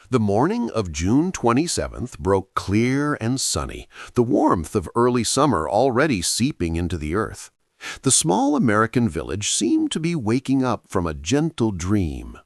The morning of June 27th broke clear and sunny, the warmth of early summer already seeping into the earth. The small American village seemed to be waking up from a gentle dream.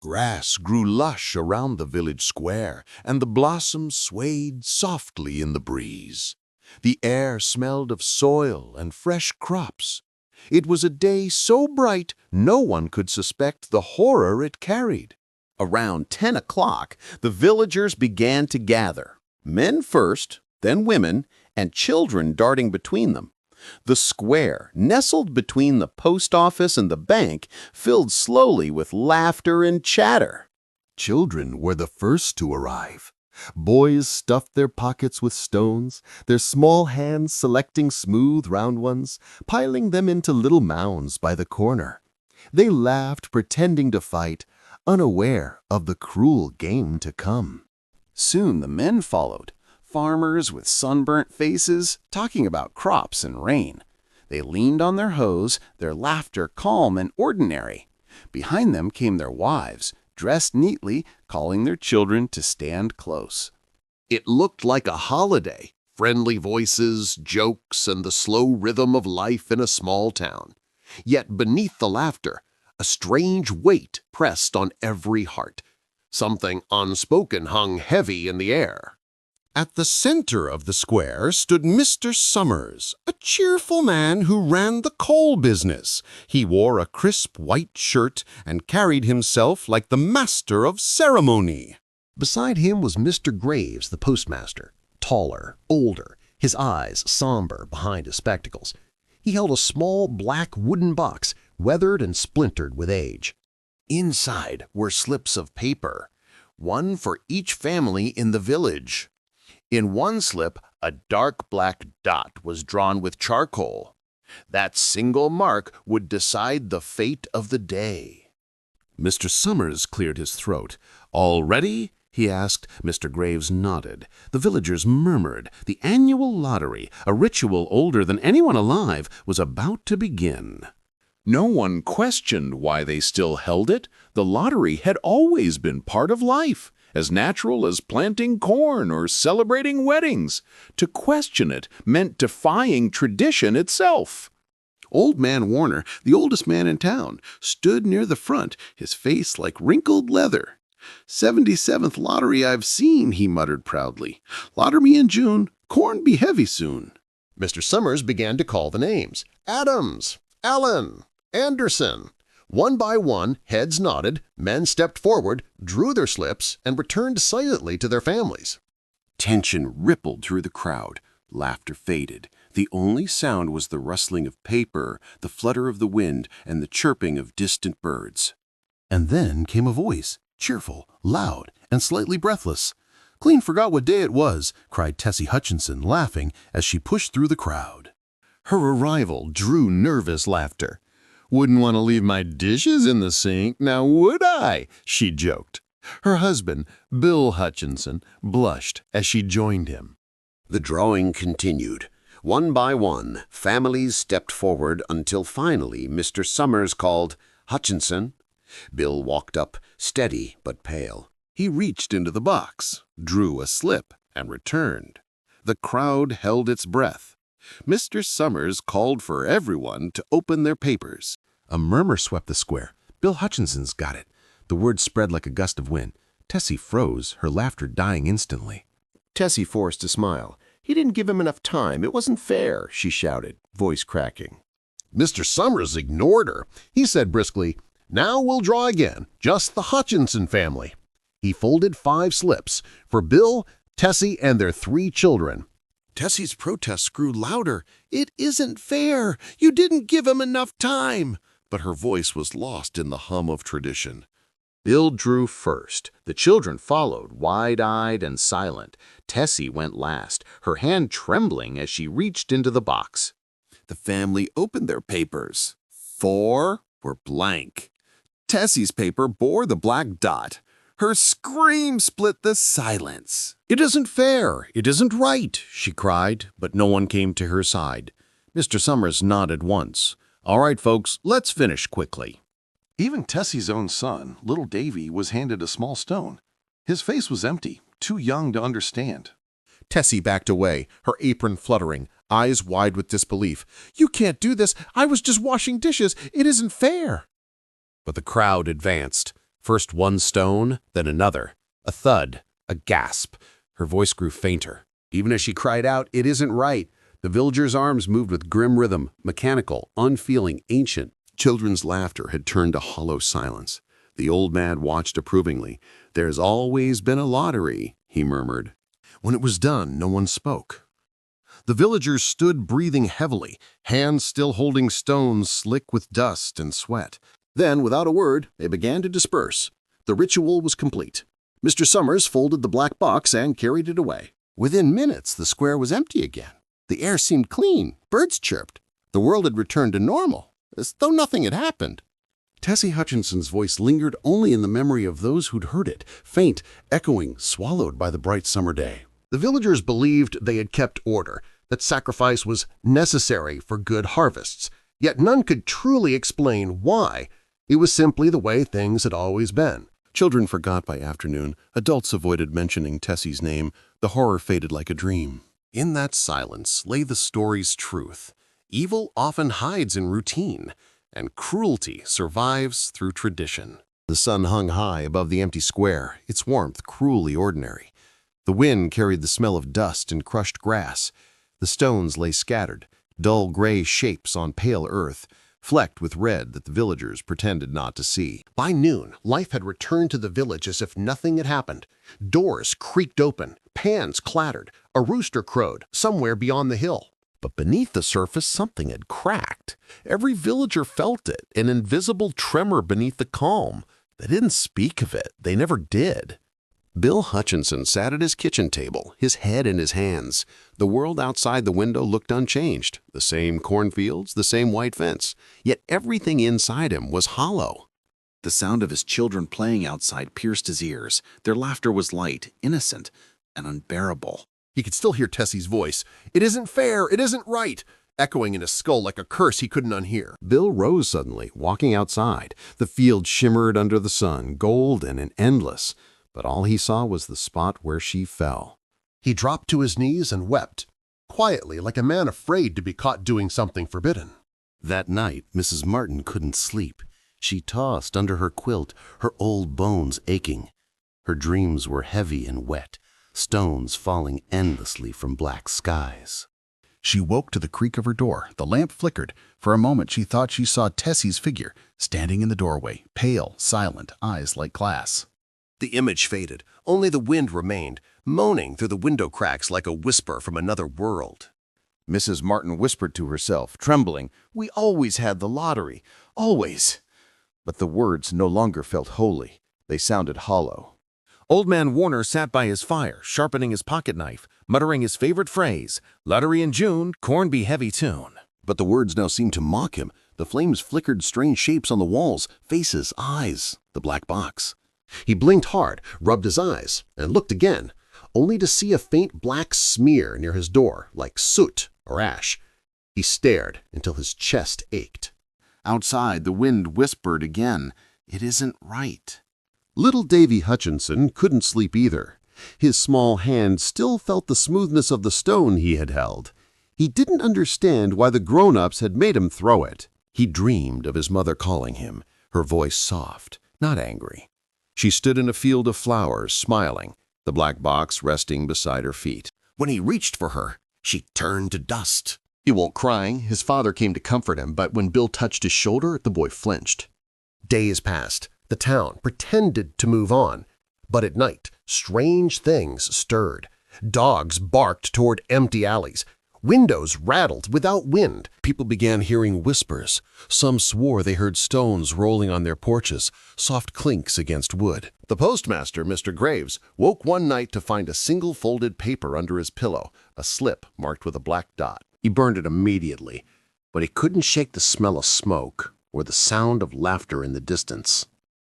Grass grew lush around the village square, and the blossoms swayed softly in the breeze. The air smelled of soil and fresh crops. It was a day so bright no one could suspect the horror it carried. Around 10 o'clock, the villagers began to gather. Men first, then women, and children darting between them. The square, nestled between the post office and the bank, filled slowly with laughter and chatter. Children were the first to arrive. Boys stuffed their pockets with stones, their small hands selecting smooth round ones, piling them into little mounds by the corner. They laughed, pretending to fight, unaware of the cruel game to come. Soon the men followed, farmers with sunburnt faces, talking about crops and rain. They leaned on their hoes, their laughter calm and ordinary. Behind them came their wives, dressed neatly, calling their children to stand close. It looked like a holiday, friendly voices, jokes, and the slow rhythm of life in a small town. Yet beneath the laughter, a strange weight pressed on every heart. Something unspoken hung heavy in the air. At the center of the square stood Mr. Summers, a cheerful man who ran the coal business. He wore a crisp white shirt and carried himself like the master of ceremony. Beside him was Mr. Graves, the postmaster, taller, older, his eyes somber behind his spectacles. He held a small black wooden box, weathered and splintered with age. Inside were slips of paper, one for each family in the village. In one slip, a dark black dot was drawn with charcoal. That single mark would decide the fate of the day. Mr. Summers cleared his throat. "All ready?" he asked. Mr. Graves nodded. The villagers murmured. The annual lottery, a ritual older than anyone alive, was about to begin. No one questioned why they still held it. The lottery had always been part of life, as natural as planting corn or celebrating weddings. To question it meant defying tradition itself. Old Man Warner, the oldest man in town, stood near the front, his face like wrinkled leather. "77th lottery I've seen," he muttered proudly. "Lottery in June, corn be heavy soon." Mr. Summers began to call the names. Adams, Allen, Anderson. One by one, heads nodded, men stepped forward, drew their slips, and returned silently to their families. Tension rippled through the crowd. Laughter faded. The only sound was the rustling of paper, the flutter of the wind, and the chirping of distant birds. And then came a voice, cheerful, loud, and slightly breathless. "Clean forgot what day it was," cried Tessie Hutchinson, laughing as she pushed through the crowd. Her arrival drew nervous laughter. "Wouldn't want to leave my dishes in the sink, now would I?" she joked. Her husband, Bill Hutchinson, blushed as she joined him. The drawing continued. One by one, families stepped forward until finally Mr. Summers called, "Hutchinson." Bill walked up, steady but pale. He reached into the box, drew a slip, and returned. The crowd held its breath. Mr. Summers called for everyone to open their papers. A murmur swept the square. "Bill Hutchinson's got it." The word spread like a gust of wind. Tessie froze, her laughter dying instantly. Tessie forced a smile. "He didn't give him enough time. It wasn't fair," she shouted, voice cracking. Mr. Summers ignored her. He said briskly, "Now we'll draw again, just the Hutchinson family." He folded 5 slips for Bill, Tessie, and their 3 children. Tessie's protests grew louder. "It isn't fair. You didn't give him enough time." But her voice was lost in the hum of tradition. Bill drew first. The children followed, wide-eyed and silent. Tessie went last, her hand trembling as she reached into the box. The family opened their papers. 4 were blank. Tessie's paper bore the black dot. Her scream split the silence. "It isn't fair. It isn't right," she cried, but no one came to her side. Mr. Summers nodded once. "All right, folks, let's finish quickly." Even Tessie's own son, little Davy, was handed a small stone. His face was empty, too young to understand. Tessie backed away, her apron fluttering, eyes wide with disbelief. "You can't do this. I was just washing dishes. It isn't fair." But the crowd advanced. First one stone, then another. A thud, a gasp. Her voice grew fainter. Even as she cried out, "It isn't right," the villagers' arms moved with grim rhythm, mechanical, unfeeling, ancient. Children's laughter had turned to hollow silence. The old man watched approvingly. "There's always been a lottery," he murmured. When it was done, no one spoke. The villagers stood breathing heavily, hands still holding stones slick with dust and sweat. Then, without a word, they began to disperse. The ritual was complete. Mr. Summers folded the black box and carried it away. Within minutes, the square was empty again. The air seemed clean, birds chirped. The world had returned to normal, as though nothing had happened. Tessie Hutchinson's voice lingered only in the memory of those who'd heard it, faint, echoing, swallowed by the bright summer day. The villagers believed they had kept order, that sacrifice was necessary for good harvests, yet none could truly explain why. It was simply the way things had always been. Children forgot by afternoon. Adults avoided mentioning Tessie's name. The horror faded like a dream. In that silence lay the story's truth. Evil often hides in routine, and cruelty survives through tradition. The sun hung high above the empty square, its warmth cruelly ordinary. The wind carried the smell of dust and crushed grass. The stones lay scattered, dull gray shapes on pale earth, flecked with red that the villagers pretended not to see. By noon, life had returned to the village as if nothing had happened. Doors creaked open, pans clattered, a rooster crowed somewhere beyond the hill. But beneath the surface, something had cracked. Every villager felt it, an invisible tremor beneath the calm. They didn't speak of it. They never did. Bill Hutchinson sat at his kitchen table, his head in his hands. The world outside the window looked unchanged. The same cornfields, the same white fence. Yet everything inside him was hollow. The sound of his children playing outside pierced his ears. Their laughter was light, innocent, and unbearable. He could still hear Tessie's voice. "It isn't fair. It isn't right," echoing in his skull like a curse he couldn't unhear. Bill rose suddenly, walking outside. The field shimmered under the sun, golden and endless. But all he saw was the spot where she fell. He dropped to his knees and wept, quietly like a man afraid to be caught doing something forbidden. That night, Mrs. Martin couldn't sleep. She tossed under her quilt, her old bones aching. Her dreams were heavy and wet, stones falling endlessly from black skies. She woke to the creak of her door. The lamp flickered. For a moment, she thought she saw Tessie's figure, standing in the doorway, pale, silent, eyes like glass. The image faded. Only the wind remained, moaning through the window cracks like a whisper from another world. Mrs. Martin whispered to herself, trembling, "We always had the lottery, always." But the words no longer felt holy. They sounded hollow. Old Man Warner sat by his fire, sharpening his pocket knife, muttering his favorite phrase, "Lottery in June, corn be heavy tune." But the words now seemed to mock him. The flames flickered strange shapes on the walls, faces, eyes, the black box. He blinked hard, rubbed his eyes, and looked again, only to see a faint black smear near his door, like soot or ash. He stared until his chest ached. Outside, the wind whispered again, "It isn't right." Little Davy Hutchinson couldn't sleep either. His small hand still felt the smoothness of the stone he had held. He didn't understand why the grown-ups had made him throw it. He dreamed of his mother calling him, her voice soft, not angry. She stood in a field of flowers, smiling, the black box resting beside her feet. When he reached for her, she turned to dust. He woke crying. His father came to comfort him, but when Bill touched his shoulder, the boy flinched. Days passed. The town pretended to move on. But at night, strange things stirred. Dogs barked toward empty alleys. Windows rattled without wind. People began hearing whispers. Some swore they heard stones rolling on their porches, soft clinks against wood. The postmaster, Mr. Graves, woke one night to find a single folded paper under his pillow, a slip marked with a black dot. He burned it immediately, but he couldn't shake the smell of smoke or the sound of laughter in the distance.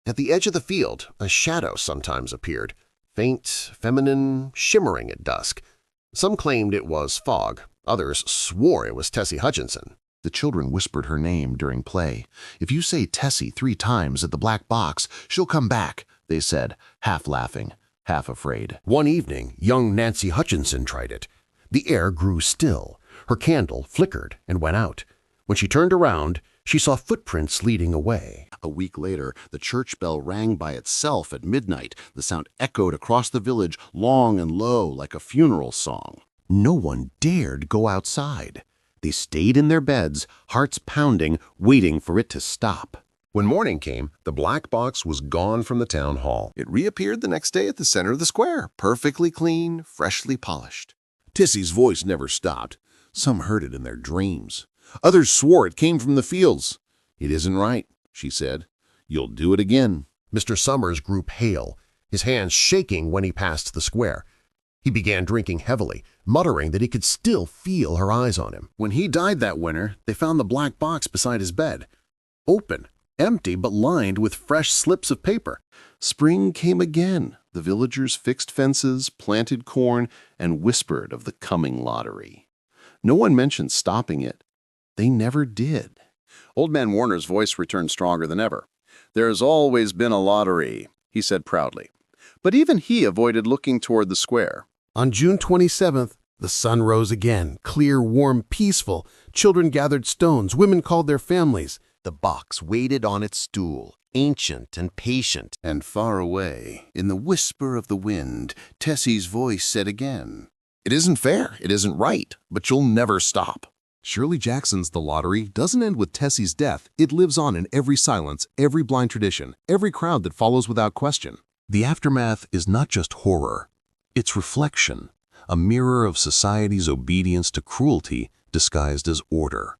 At the edge of the field, a shadow sometimes appeared, faint, feminine, shimmering at dusk. Some claimed it was fog. Others swore it was Tessie Hutchinson. The children whispered her name during play. "If you say Tessie 3 times at the black box, she'll come back," they said, half laughing. half afraid. One evening, young Nancy Hutchinson tried it. The air grew still. Her candle flickered and went out. When she turned around, she saw footprints leading away. A week later, the church bell rang by itself at midnight. The sound echoed across the village, long and low, like a funeral song. No one dared go outside. They stayed in their beds, hearts pounding, waiting for it to stop. When morning came, the black box was gone from the town hall. It reappeared the next day at the center of the square, perfectly clean, freshly polished. Tissie's voice never stopped. Some heard it in their dreams. Others swore it came from the fields. "It isn't right," she said. "You'll do it again." Mr. Summers grew pale, his hands shaking when he passed the square. He began drinking heavily, muttering that he could still feel her eyes on him. When he died that winter, they found the black box beside his bed. Open, empty, but lined with fresh slips of paper. Spring came again. The villagers fixed fences, planted corn, and whispered of the coming lottery. No one mentioned stopping it. They never did. Old Man Warner's voice returned stronger than ever. "There's always been a lottery," he said proudly. But even he avoided looking toward the square. On June 27th, the sun rose again, clear, warm, peaceful. Children gathered stones, women called their families. The box waited on its stool, ancient and patient. And far away, in the whisper of the wind, Tessie's voice said again, "It isn't fair, it isn't right, but you'll never stop." Shirley Jackson's The Lottery doesn't end with Tessie's death. It lives on in every silence, every blind tradition, every crowd that follows without question. The aftermath is not just horror. It's reflection, a mirror of society's obedience to cruelty disguised as order.